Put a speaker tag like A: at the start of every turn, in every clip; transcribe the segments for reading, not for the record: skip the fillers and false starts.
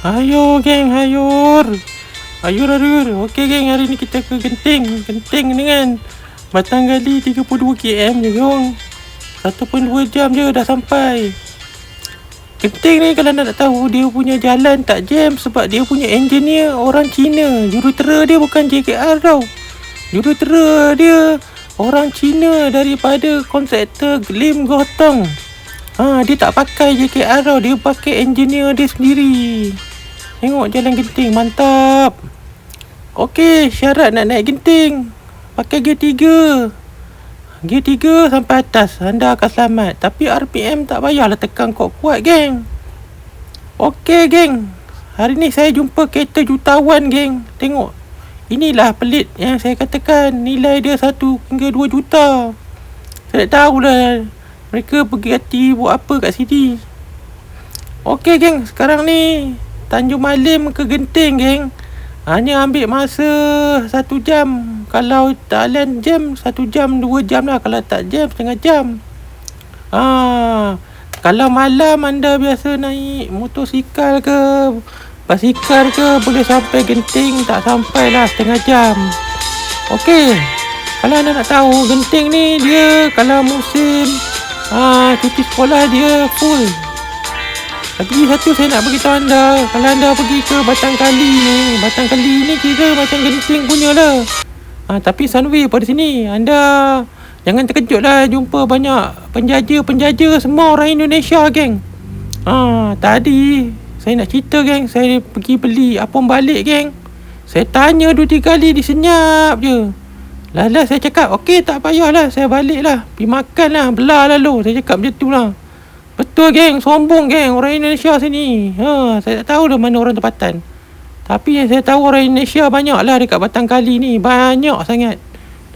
A: Ayo geng, hayur. Hayur. Okey geng, hari ni kita ke Genting. Genting dengan Batang Gali 32 km je geng. 1.2 jam je dah sampai. Genting ni kalau nak tahu, dia punya jalan tak jam sebab dia punya engineer orang Cina. Jurutera dia bukan JKR tau. Jurutera dia orang Cina daripada kontraktor Lim Gotong. Dia tak pakai JKR tau. Dia pakai engineer dia sendiri. Tengok jalan Genting, mantap. Okey, syarat nak naik Genting, pakai gear 3. Gear 3 sampai atas, anda akan selamat. Tapi RPM tak payahlah tekan kuat-kuat geng. Okey geng, hari ni saya jumpa kereta jutawan geng. Tengok, inilah pelit yang saya katakan, nilai dia 1 hingga 2 juta. Saya tak tahulah mereka pergi hati buat apa kat sini. Okey geng, sekarang ni Tanjung Malim ke Genting geng, hanya ambil masa 1 jam. Kalau jalan jam 1 jam 2 jam lah. Kalau tak jam setengah jam. Kalau malam anda biasa naik motosikal ke basikal ke, boleh sampai Genting tak sampai lah setengah jam. Okey, kalau anda nak tahu, Genting ni dia kalau musim cuti sekolah dia full. Lagi satu saya nak beritahu anda, kalau anda pergi ke Batang Kali ni kira macam Genting punya lah. Tapi Sunway pada sini, anda jangan terkejut lah jumpa banyak penjaja semua orang Indonesia geng. Tadi saya nak cerita geng, saya pergi beli apam balik geng. Saya tanya 2-3 kali disenyap je. Lala saya cakap, okey tak payahlah, saya balik lah, pergi makan lah, belah lalu. Saya cakap macam tu lah. Betul geng, sombong geng orang Indonesia sini. Saya tak tahu dah mana orang tempatan. Tapi yang saya tahu, orang Indonesia banyak lah dekat Batang Kali ni. Banyak sangat.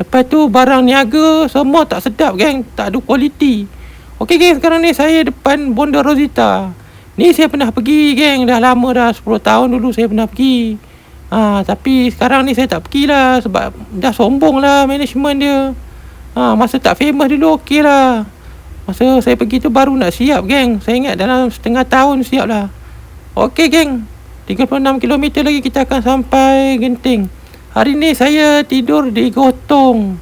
A: Lepas tu barang niaga semua tak sedap geng, tak ada kualiti. Okey geng, sekarang ni saya depan Bonda Rosita. Ni saya pernah pergi geng, dah lama dah, 10 tahun dulu saya pernah pergi. Tapi sekarang ni saya tak pergilah sebab dah sombong lah management dia. Masa tak famous dulu okey lah. Masa saya pergi tu baru nak siap geng. Saya ingat dalam setengah tahun siap lah. Okey geng, 36 km lagi kita akan sampai Genting. Hari ni saya tidur di Gotong.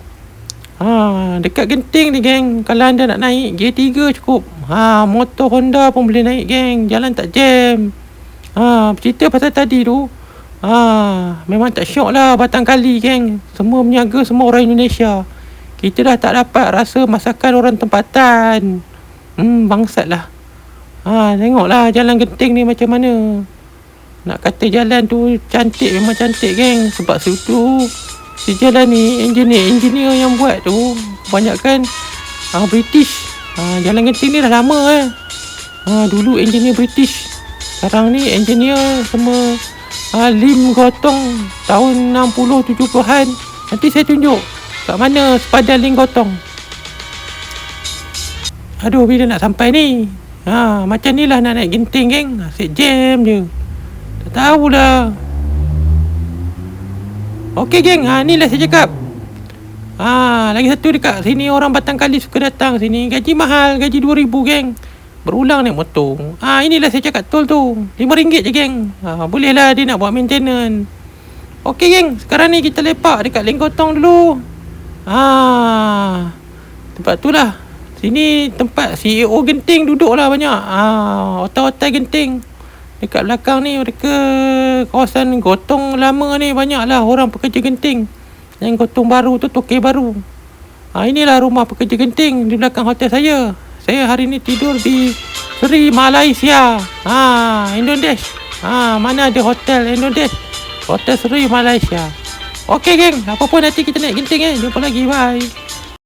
A: Dekat Genting ni geng, kalau anda nak naik gear 3 cukup. Motor Honda pun boleh naik geng, jalan tak jam. Cerita pasal tadi tu, memang tak syok lah Batang Kali geng. Semua menyaga, semua orang Indonesia. Kita dah tak dapat rasa masakan orang tempatan. Bangsat lah. Tengoklah jalan Genting ni macam mana. Nak kata jalan tu cantik, memang cantik geng. Sebab situ si jalan ni engineer yang buat tu kebanyakan British. Jalan Genting ni dah lama dulu engineer British. Sekarang ni engineer semua Lim Gotong tahun 60-70-an. Nanti saya tunjuk kat mana sepadan Lim Gotong. Aduh, bila nak sampai ni? Macam ni lah nak naik Genting geng. Asyik jam je. Tak tahulah. Okey geng, ni lah saya cakap. Lagi satu dekat sini orang Batang Kali suka datang sini. Gaji mahal, gaji 2,000 geng. Berulang naik motor. Inilah saya cakap tol tu, RM5 je geng. Boleh lah dia nak buat maintenance. Okey geng, sekarang ni kita lepak dekat Lim Gotong dulu. Tempat tu lah. Sini tempat CEO Genting duduk lah banyak. Hotel-hotel Genting. Dekat belakang ni mereka kawasan Gotong lama ni, banyak lah orang pekerja Genting. Yang Gotong baru tu Tokay baru. Inilah rumah pekerja Genting di belakang hotel saya. Saya hari ni tidur di Sri Malaysia. Indonesia. Mana ada hotel Indonesia? Hotel Sri Malaysia. Okey geng, apa pun nanti kita naik Genting Jumpa lagi, bye.